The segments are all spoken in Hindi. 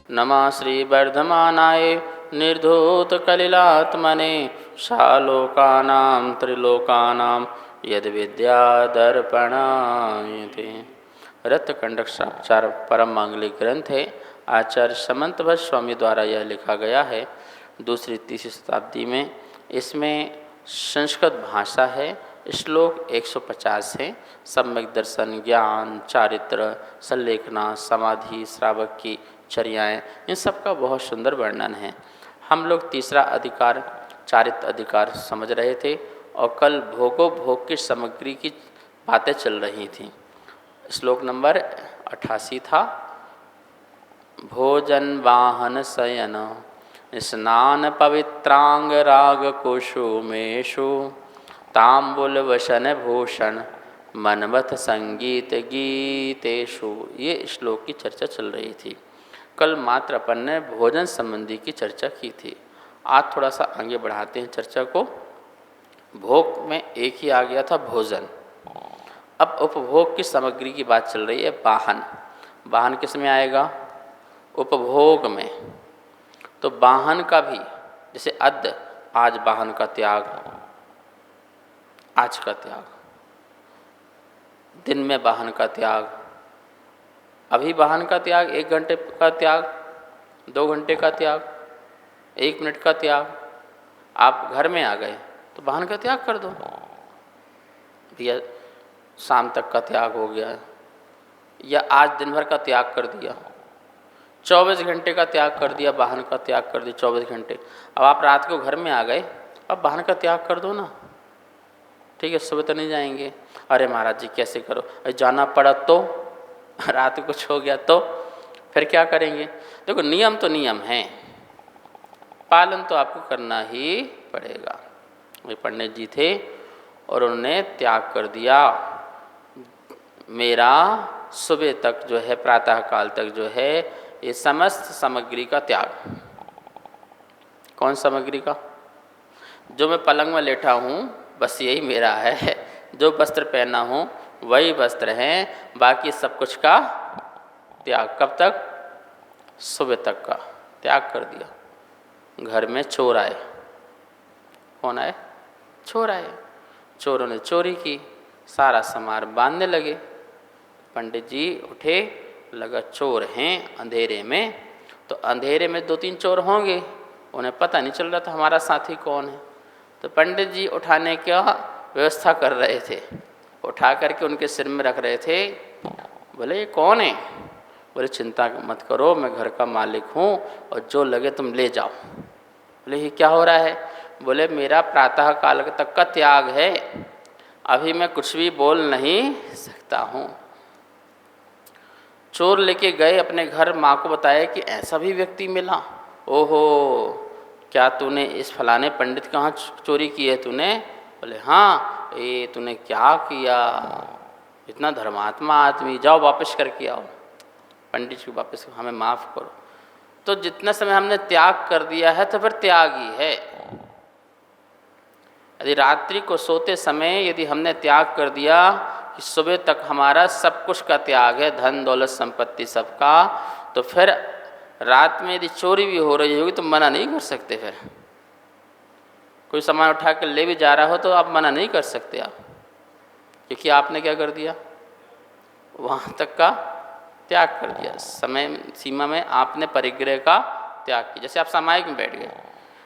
नमः श्रीवर्धमानाय निर्धूतकलिलात्मने शालोकानां त्रिलोकानां यद्विद्यादर्पणायते। रत्नकंडक शास्त्राचार परम मांगलिक ग्रंथ है। आचार्य समंतभट्ट स्वामी द्वारा यह लिखा गया है दूसरी तीसरी शताब्दी में। इसमें संस्कृत भाषा है। श्लोक 150 है। सम्यक दर्शन, ज्ञान, चारित्र, संलेखना, समाधि, श्रावक की चर्याएँ, इन सब का बहुत सुंदर वर्णन है। हम लोग तीसरा अधिकार चारित्र अधिकार समझ रहे थे और कल भोगो भोग की सामग्री की बातें चल रही थी। श्लोक नंबर 88 था। भोजन वाहन शयन स्नान पवित्रांग राग कुसुमेषु तांबुल वसन भूषण मनमथ संगीत गीतेषु। ये श्लोक की चर्चा चल रही थी। कल मात्र अपन ने भोजन संबंधी की चर्चा की थी। आज थोड़ा सा आगे बढ़ाते हैं चर्चा को। भोग में एक ही आ गया था भोजन। अब उपभोग की सामग्री की बात चल रही है। वाहन, वाहन किस में आएगा? उपभोग में। तो वाहन का भी, जैसे अद्य, आज वाहन का त्याग, आज का त्याग, दिन में वाहन का त्याग, अभी वाहन का त्याग, 1 घंटे का त्याग, 2 घंटे का त्याग, 1 मिनट का त्याग। आप घर में आ गए तो वाहन का त्याग कर दो भैया, शाम तक का त्याग हो गया। या आज दिन भर का त्याग कर दिया, 24 घंटे का त्याग कर दिया, वाहन का त्याग कर दिया 24 घंटे। अब आप रात को घर में आ गए, अब वाहन का त्याग कर दो ना। ठीक है, सुबह तो नहीं जाएंगे। अरे महाराज जी कैसे करो, अरे जाना पड़ा तो, रात कुछ हो गया तो फिर क्या करेंगे? देखो नियम तो नियम है, पालन तो आपको करना ही पड़ेगा। वे पंडित जी थे और उन्होंने त्याग कर दिया। मेरा सुबह तक जो है, प्रातः काल तक जो है, ये समस्त सामग्री का त्याग। कौन सामग्री का? जो मैं पलंग में लेटा हूँ बस यही मेरा है, जो वस्त्र पहना हूँ वही वस्त्र हैं, बाकी सब कुछ का त्याग। कब तक? सुबह तक का त्याग कर दिया। घर में चोर आए। कौन आए? चोर आए। चोरों ने चोरी की, सारा सामान बांधने लगे। पंडित जी उठे, लगा चोर हैं अंधेरे में, तो अंधेरे में 2-3 चोर होंगे, उन्हें पता नहीं चल रहा था हमारा साथी कौन है। तो पंडित जी उठाने का व्यवस्था कर रहे थे, उठा करके उनके सिर में रख रहे थे। बोले ये कौन है? बोले चिंता मत करो, मैं घर का मालिक हूँ और जो लगे तुम ले जाओ। बोले ये क्या हो रहा है? बोले मेरा प्रातः काल तक का त्याग है, अभी मैं कुछ भी बोल नहीं सकता हूँ। चोर लेके गए अपने घर, माँ को बताया कि ऐसा भी व्यक्ति मिला। ओहो, क्या तूने इस फलाने पंडित के यहाँ चोरी की है तूने? बोले हाँ। ये तूने क्या किया? इतना धर्मात्मा आदमी, जाओ वापस करके आओ। पंडित जी वापस, हमें माफ़ करो। तो जितना समय हमने त्याग कर दिया है तो फिर त्याग ही है। यदि रात्रि को सोते समय यदि हमने त्याग कर दिया कि सुबह तक हमारा सब कुछ का त्याग है, धन दौलत संपत्ति सबका, तो फिर रात में यदि चोरी भी हो रही होगी तो मना नहीं कर सकते। फिर कोई सामान उठा कर ले भी जा रहा हो तो आप मना नहीं कर सकते आप, क्योंकि आपने क्या कर दिया? वहाँ तक का त्याग कर दिया। समय सीमा में आपने परिग्रह का त्याग किया। जैसे आप सामायिक में बैठ गए,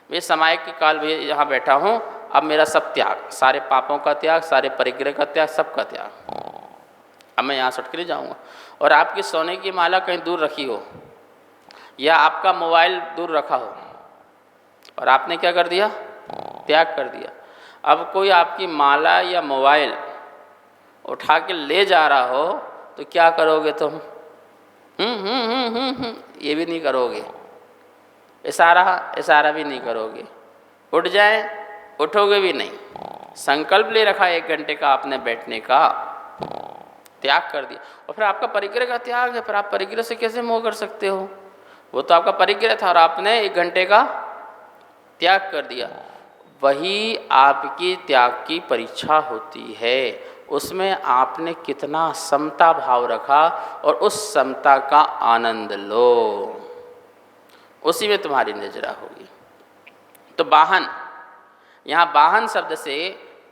मैं सामायिक के काल भैया यहाँ बैठा हूँ, अब मेरा सब त्याग, सारे पापों का त्याग, सारे परिग्रह का त्याग, सबका त्याग। अब मैं यहाँ से उठ के नहीं जाऊँगा। और आपकी सोने की माला कहीं दूर रखी हो या आपका मोबाइल दूर रखा हो और आपने क्या कर दिया? त्याग कर दिया। अब कोई आपकी माला या मोबाइल उठा के ले जा रहा हो तो क्या करोगे तुम? ये भी नहीं करोगे, इशारा भी नहीं करोगे। उठ जाए, उठोगे भी नहीं। संकल्प ले रखा 1 घंटे का आपने बैठने का, त्याग कर दिया। और फिर आपका परिग्रह का त्याग है, फिर आप परिग्रह से कैसे मोह कर सकते हो? वो तो आपका परिग्रह था और आपने 1 घंटे का त्याग कर दिया। वही आपकी त्याग की परीक्षा होती है। उसमें आपने कितना समता भाव रखा और उस समता का आनंद लो। उसी में तुम्हारी निजरा होगी। तो वाहन, यहाँ वाहन शब्द से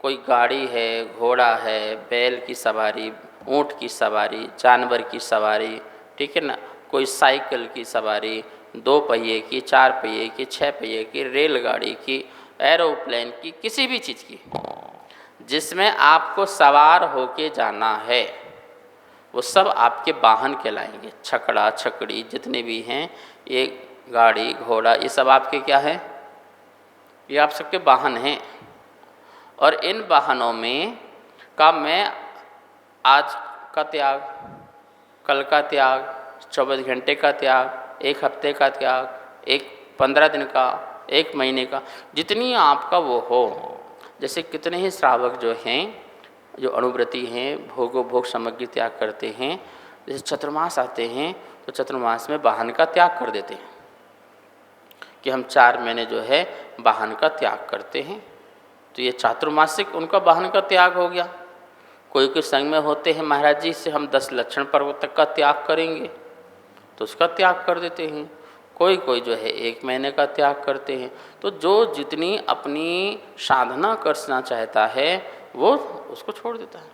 कोई गाड़ी है, घोड़ा है, बैल की सवारी, ऊँट की सवारी, जानवर की सवारी, ठीक है ना, कोई साइकिल की सवारी, 2 पहिए की, 4 पहिए की, 6 पहिए की, रेलगाड़ी की, एरोप्लेन की, किसी भी चीज़ की जिसमें आपको सवार होके जाना है, वो सब आपके वाहन कहलाएंगे। छकड़ा छकड़ी जितने भी हैं, ये गाड़ी घोड़ा, ये सब आपके क्या हैं? ये आप सबके वाहन हैं। और इन वाहनों में का मैं आज का त्याग, कल का त्याग, 24 घंटे का त्याग, 1 हफ्ते का त्याग, 15 दिन का, 1 महीने का, जितनी आपका वो हो। जैसे कितने ही श्रावक जो हैं, जो अनुव्रती हैं, भोग सामग्री त्याग करते हैं। जैसे चतुर्मास आते हैं तो चतुर्मास में वाहन का त्याग कर देते हैं कि हम 4 महीने जो है वाहन का त्याग करते हैं। तो ये चातुर्मासिक उनका वाहन का त्याग हो गया। कोई कोई संघ में होते हैं, महाराज जी से हम 10 लक्षण पर्व तक का त्याग करेंगे, तो उसका त्याग कर देते हैं। कोई कोई जो है 1 महीने का त्याग करते हैं। तो जो जितनी अपनी साधना करना चाहता है वो उसको छोड़ देता है।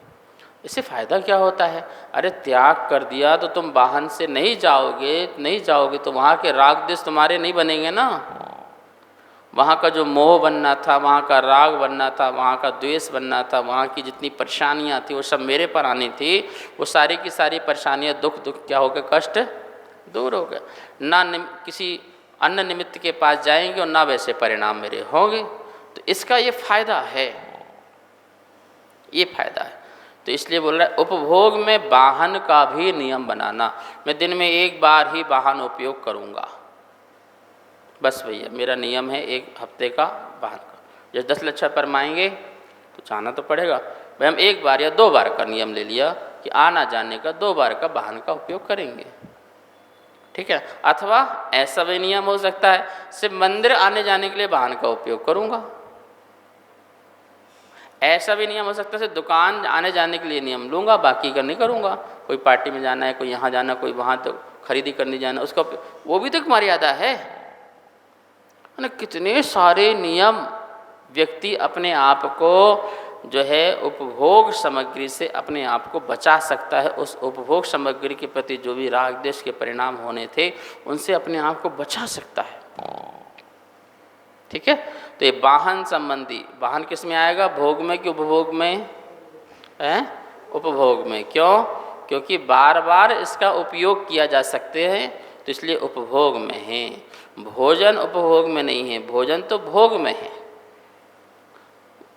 इससे फ़ायदा क्या होता है? अरे त्याग कर दिया तो तुम वाहन से नहीं जाओगे तो वहाँ के राग देश तुम्हारे नहीं बनेंगे ना। वहाँ का जो मोह बनना था, वहाँ का राग बनना था, वहाँ का द्वेष बनना था, वहाँ की जितनी परेशानियाँ थी वो सब मेरे पर आनी थी। वो सारी की सारी परेशानियाँ, दुख क्या हो गए? कष्ट दूर हो गए। ना किसी अन्य निमित्त के पास जाएंगे और ना वैसे परिणाम मेरे होंगे। तो इसका ये फायदा है, ये फायदा है। तो इसलिए बोल रहा है उपभोग में वाहन का भी नियम बनाना। मैं दिन में 1 बार ही वाहन उपयोग करूँगा, बस भैया मेरा नियम है 1 हफ्ते का वाहन का। जैसे 10 लक्षण परमाएंगे तो जाना तो पड़ेगा भाई, हम 1 बार या 2 बार का नियम ले लिया कि आना जाने का 2 बार का वाहन का उपयोग करेंगे, ठीक है। अथवा ऐसा भी नियम हो सकता है सिर्फ मंदिर आने जाने के लिए वाहन का उपयोग करूँगा। ऐसा भी नियम हो सकता है सिर्फ दुकान आने जाने के लिए नियम लूँगा, बाकी का नहीं करूँगा। कोई पार्टी में जाना है, कोई यहाँ जाना, कोई वहाँ तो खरीदी करने जाना, उसका वो भी तो एक मर्यादा है ना। कितने सारे नियम व्यक्ति अपने आप को जो है उपभोग सामग्री से अपने आप को बचा सकता है। उस उपभोग सामग्री के प्रति जो भी राग द्वेष के परिणाम होने थे उनसे अपने आप को बचा सकता है, ठीक है। तो ये वाहन संबंधी, वाहन किस में आएगा? भोग में कि उपभोग में? उपभोग में। क्यों? क्योंकि बार बार इसका उपयोग किया जा सकते हैं, तो इसलिए उपभोग में है। भोजन उपभोग में नहीं है, भोजन तो भोग में है।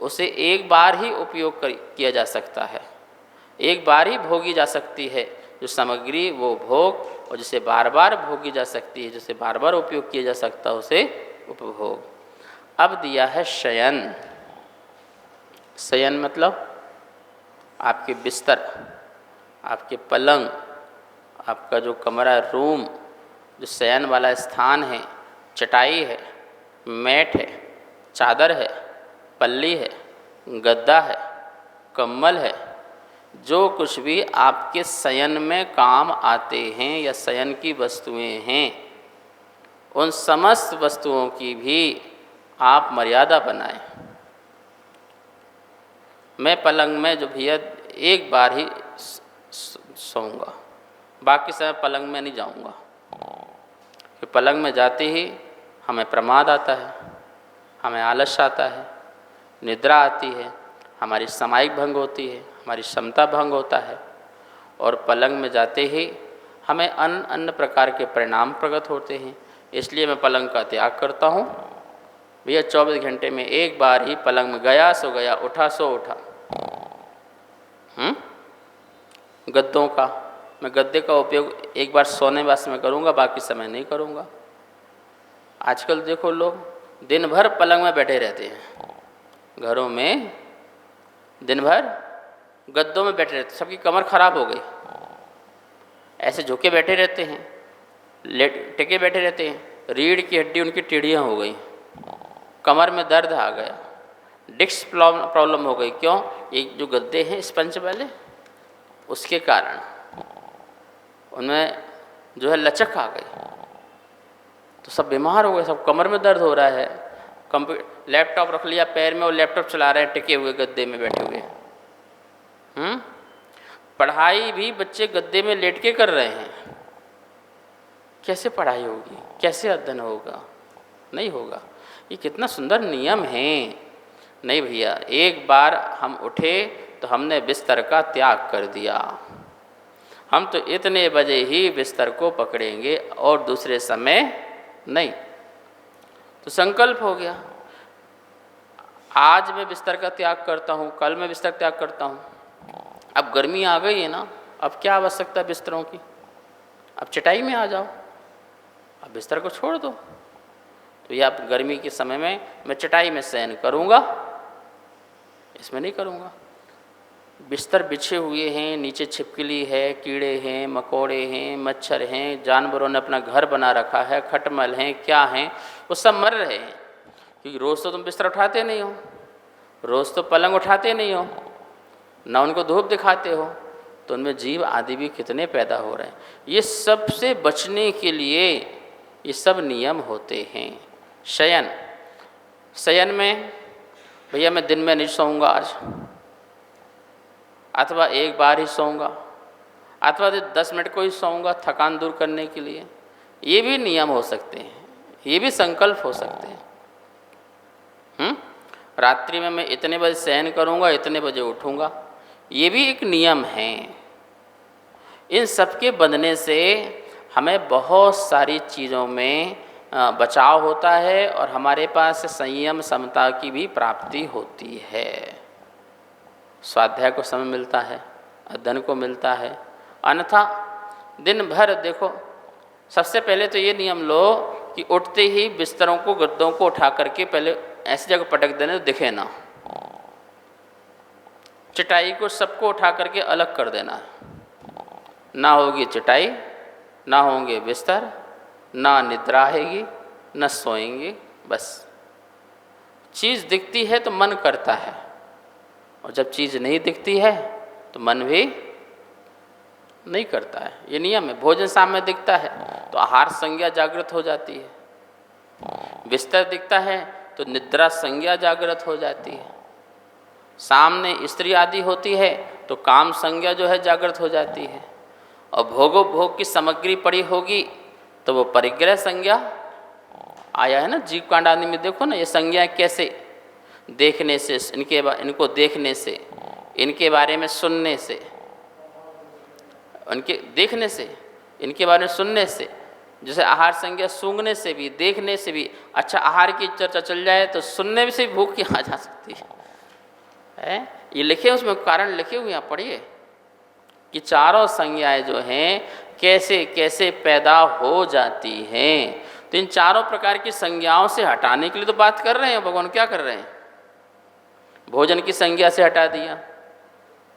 उसे 1 बार ही उपयोग किया जा सकता है, 1 बार ही भोगी जा सकती है जो सामग्री, वो भोग। और जिसे बार बार भोगी जा सकती है, जिसे बार बार उपयोग किया जा सकता है, उसे उपभोग। अब दिया है शयन। शयन मतलब आपके बिस्तर, आपके पलंग, आपका जो कमरा, रूम, जो शयन वाला स्थान है, चटाई है, मैट है, चादर है, पल्ली है, गद्दा है, कंबल है, जो कुछ भी आपके शयन में काम आते हैं या शयन की वस्तुएं हैं, उन समस्त वस्तुओं की भी आप मर्यादा बनाएं। मैं पलंग में जो भैया 1 बार ही सोऊंगा, बाकी समय पलंग में नहीं जाऊंगा। कि पलंग में जाते ही हमें प्रमाद आता है, हमें आलस आता है, निद्रा आती है, हमारी सामायिक भंग होती है, हमारी क्षमता भंग होता है। और पलंग में जाते ही हमें अन्य प्रकार के परिणाम प्रकट होते हैं। इसलिए मैं पलंग का त्याग करता हूँ भैया। 24 घंटे में 1 बार ही पलंग में गया सो गया, उठा सो उठा। गद्दों का, मैं गद्दे का उपयोग 1 बार सोने वास्ते में करूँगा, बाकी समय नहीं करूँगा। आजकल देखो लोग दिन भर पलंग में बैठे रहते हैं, घरों में दिन भर गद्दों में बैठे रहते, सबकी कमर खराब हो गई। ऐसे झुके बैठे रहते हैं, टेके बैठे रहते हैं, रीढ़ की हड्डी उनकी टेढ़ियाँ हो गई, कमर में दर्द आ गया, डिस्क प्रॉब्लम हो गई। क्यों? ये जो गद्दे हैं स्पंज वाले, उसके कारण उनमें जो है लचक आ गई। तो सब बीमार हो गए, सब कमर में दर्द हो रहा है, लैपटॉप रख लिया पैर में और लैपटॉप चला रहे हैं टिके हुए गद्दे में बैठे हुए। पढ़ाई भी बच्चे गद्दे में लेट के कर रहे हैं। कैसे पढ़ाई होगी, कैसे अध्ययन होगा? नहीं होगा। ये कितना सुंदर नियम है। नहीं भैया, एक बार हम उठे तो हमने बिस्तर का त्याग कर दिया, हम तो इतने बजे ही बिस्तर को पकड़ेंगे और दूसरे समय नहीं। तो संकल्प हो गया, आज मैं बिस्तर का त्याग करता हूँ, कल मैं बिस्तर त्याग करता हूँ। अब गर्मी आ गई है ना, अब क्या आवश्यकता बिस्तरों की? अब चटाई में आ जाओ, अब बिस्तर को छोड़ दो। तो या गर्मी के समय में मैं चटाई में शयन करूँगा, इसमें नहीं करूँगा। बिस्तर बिछे हुए हैं, नीचे छिपकली है, कीड़े हैं, मकोड़े हैं, मच्छर हैं, जानवरों ने अपना घर बना रखा है, खटमल हैं, क्या हैं, वो सब मर रहे हैं। क्योंकि रोज़ तो तुम बिस्तर उठाते नहीं हो, रोज़ तो पलंग उठाते नहीं हो, ना उनको धूप दिखाते हो, तो उनमें जीव आदि भी कितने पैदा हो रहे हैं। ये सब से बचने के लिए ये सब नियम होते हैं। शयन में भैया मैं दिन में नहीं सोऊंगा आज, अथवा एक बार ही सोऊंगा, अथवा 10 मिनट को ही सोऊंगा थकान दूर करने के लिए। ये भी नियम हो सकते हैं, ये भी संकल्प हो सकते हैं। रात्रि में मैं इतने बजे शयन करूंगा, इतने बजे उठूंगा, ये भी एक नियम है। इन सबके बनने से हमें बहुत सारी चीज़ों में बचाव होता है और हमारे पास संयम समता की भी प्राप्ति होती है। स्वाध्याय को समय मिलता है, अध्ययन को मिलता है। अन्यथा दिन भर देखो, सबसे पहले तो ये नियम लो कि उठते ही बिस्तरों को गद्दों को उठा करके पहले ऐसी जगह पटक देने तो दिखे ना। चटाई को सबको उठा करके अलग कर देना है, ना होगी चटाई, ना होंगे बिस्तर, ना निद्रा आएगी, न सोएंगे। बस चीज़ दिखती है तो मन करता है, और जब चीज़ नहीं दिखती है तो मन भी नहीं करता है। ये नियम है। भोजन सामने दिखता है तो आहार संज्ञा जागृत हो जाती है, बिस्तर दिखता है तो निद्रा संज्ञा जागृत हो जाती है, सामने स्त्री आदि होती है तो काम संज्ञा जो है जागृत हो जाती है, और भोग की सामग्री पड़ी होगी तो वो परिग्रह संज्ञा आया है ना। जीव कांड आदि में देखो ना, ये संज्ञा कैसे देखने से, इनको देखने से, इनके बारे में सुनने से, उनके देखने से, इनके बारे में सुनने से, जैसे आहार संज्ञा सूंघने से भी, देखने से भी। अच्छा, आहार की चर्चा चल जाए तो सुनने से भी भूख की आ जा सकती है। ये लिखे, उसमें कारण लिखे हुए हैं, पढ़िए कि चारों संज्ञाएं जो हैं कैसे कैसे पैदा हो जाती हैं। तो इन चारों प्रकार की संज्ञाओं से हटाने के लिए तो बात कर रहे हैं भगवान। क्या कर रहे हैं? भोजन की संज्ञा से हटा दिया।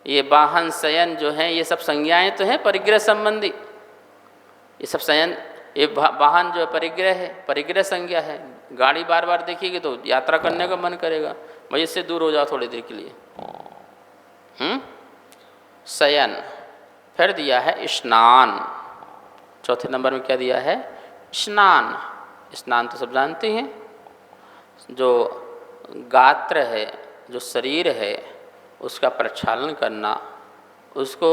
ये वाहन शयन जो हैं, ये सब संज्ञाएं तो हैं परिग्रह संबंधी। ये सब शयन, ये वाहन जो है परिग्रह है, परिग्रह संज्ञा है। गाड़ी बार बार देखिएगी तो यात्रा करने का मन करेगा, भाई इससे दूर हो जाओ थोड़ी देर के लिए। शयन। फिर दिया है स्नान। चौथे नंबर में क्या दिया है? स्नान। स्नान तो सब जानते हैं, जो गात्र है, जो शरीर है, उसका प्रक्षालन करना, उसको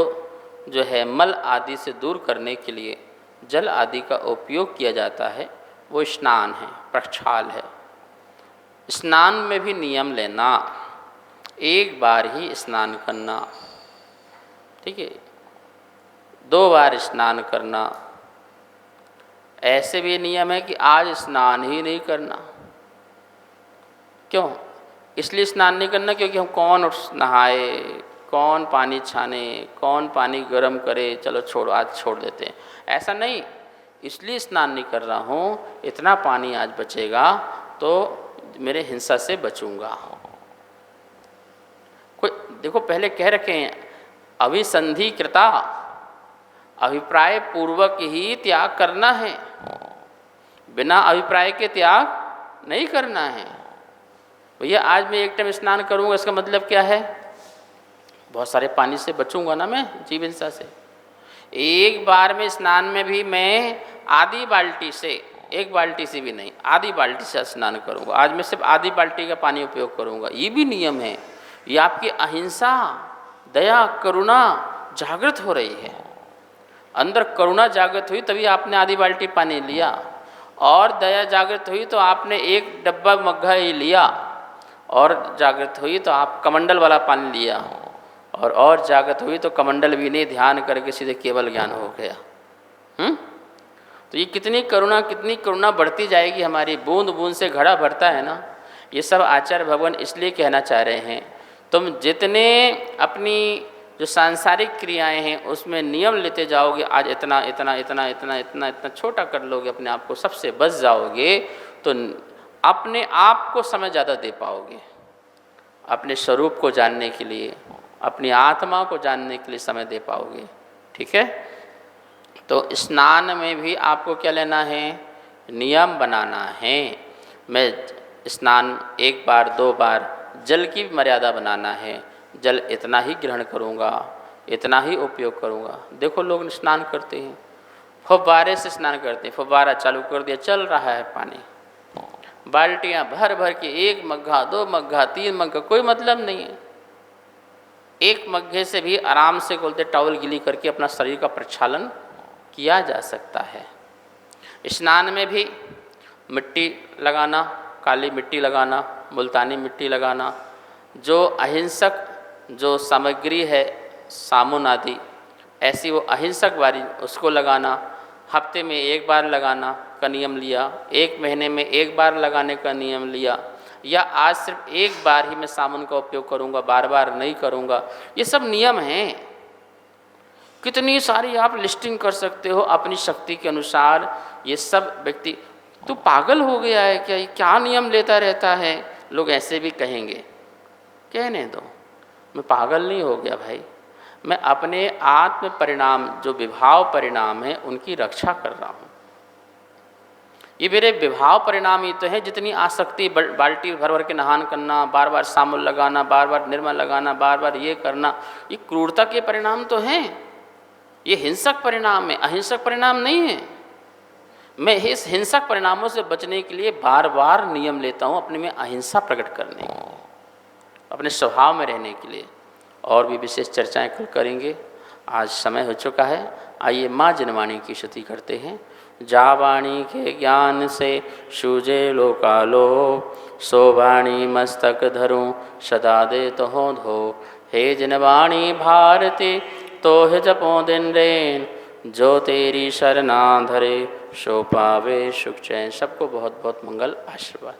जो है मल आदि से दूर करने के लिए जल आदि का उपयोग किया जाता है, वो स्नान है, प्रक्षाल है। स्नान में भी नियम लेना, एक बार ही स्नान करना, ठीक है, 2 बार स्नान करना। ऐसे भी नियम है कि आज स्नान ही नहीं करना। क्यों? इसलिए स्नान नहीं करना क्योंकि हम कौन नहाए, कौन पानी छाने, कौन पानी गर्म करे, चलो छोड़ो आज छोड़ देते हैं, ऐसा नहीं। इसलिए स्नान नहीं कर रहा हूँ, इतना पानी आज बचेगा तो मेरे हिंसा से बचूंगा। कोई देखो पहले कह रखे हैं अभिसंधि कृता, अभिप्राय पूर्वक ही त्याग करना है, बिना अभिप्राय के त्याग नहीं करना है। भैया आज मैं एक टाइम स्नान करूँगा, इसका मतलब क्या है? बहुत सारे पानी से बचूंगा ना मैं, जीव हिंसा से। एक बार में स्नान में भी मैं आधी बाल्टी से एक बाल्टी से भी नहीं, आधी बाल्टी से स्नान करूँगा, आज मैं सिर्फ आधी बाल्टी का पानी उपयोग करूँगा, ये भी नियम है। ये आपकी अहिंसा, दया, करुणा जागृत हो रही है। अंदर करुणा जागृत हुई तभी आपने आधी बाल्टी पानी लिया, और दया जागृत हुई तो आपने एक डब्बा मग्घा ही लिया, और जागृत हुई तो आप कमंडल वाला पानी लिया, और जागृत हुई तो कमंडल भी नहीं, ध्यान करके सीधे केवल ज्ञान हो गया। तो ये कितनी करुणा बढ़ती जाएगी हमारी, बूंद बूंद से घड़ा भरता है ना। ये सब आचार्य भगवान इसलिए कहना चाह रहे हैं, तुम जितने अपनी जो सांसारिक क्रियाएं हैं उसमें नियम लेते जाओगे, आज इतना इतना इतना इतना इतना इतना छोटा कर लोगे अपने आप को, सबसे बच जाओगे, तो अपने आप को समय ज़्यादा दे पाओगे, अपने स्वरूप को जानने के लिए, अपनी आत्मा को जानने के लिए समय दे पाओगे। ठीक है, तो स्नान में भी आपको क्या लेना है, नियम बनाना है। मैं स्नान एक बार 2 बार, जल की मर्यादा बनाना है, जल इतना ही ग्रहण करूँगा, इतना ही उपयोग करूँगा। देखो लोग स्नान करते हैं, फव्वारे से स्नान करते हैं, फव्वारा चालू कर दिया, चल रहा है पानी, बाल्टियाँ भर भर के, 1 मग्घा 2 मग्घा 3 मग्घा, कोई मतलब नहीं है। एक मग्घे से भी आराम से बोलते टॉवल गीली करके अपना शरीर का प्रक्षालन किया जा सकता है। स्नान में भी मिट्टी लगाना, काली मिट्टी लगाना, मुल्तानी मिट्टी लगाना, जो अहिंसक जो सामग्री है, सामुन आदि, ऐसी वो अहिंसक वाली उसको लगाना, हफ्ते में 1 बार लगाना का नियम लिया, 1 महीने में 1 बार लगाने का नियम लिया, या आज सिर्फ 1 बार ही मैं साबुन का उपयोग करूँगा, बार बार नहीं करूँगा। ये सब नियम हैं, कितनी सारी आप लिस्टिंग कर सकते हो अपनी शक्ति के अनुसार। ये सब व्यक्ति, तू पागल हो गया है क्या, ये क्या नियम लेता रहता है, लोग ऐसे भी कहेंगे। कहने दो, मैं पागल नहीं हो गया भाई, मैं अपने आत्म परिणाम जो विभाव परिणाम है उनकी रक्षा कर रहा हूँ। ये मेरे विभाव परिणाम ही तो है, जितनी आसक्ति, बाल्टी भर भर के नहान करना, बार बार साबुन लगाना, बार बार निरमा लगाना, बार बार ये करना, ये क्रूरता के परिणाम तो हैं, ये हिंसक परिणाम है, अहिंसक परिणाम नहीं है। मैं इस हिंसक परिणामों से बचने के लिए बार बार नियम लेता हूँ, अपने में अहिंसा प्रकट करने के लिए, अपने स्वभाव में रहने के लिए। और भी विशेष चर्चाएं कल करेंगे, आज समय हो चुका है। आइए माँ जनवाणी की स्तुति करते हैं। जा वाणी के ज्ञान से सूझे लोकालो, सो वाणी मस्तक धरूं सदा दे तो हो धो। हे जनवाणी भारती तोह जपो दिन रेन, जो तेरी शरणा धरे सो पावे सुख चैन। सबको बहुत बहुत मंगल आशीर्वाद।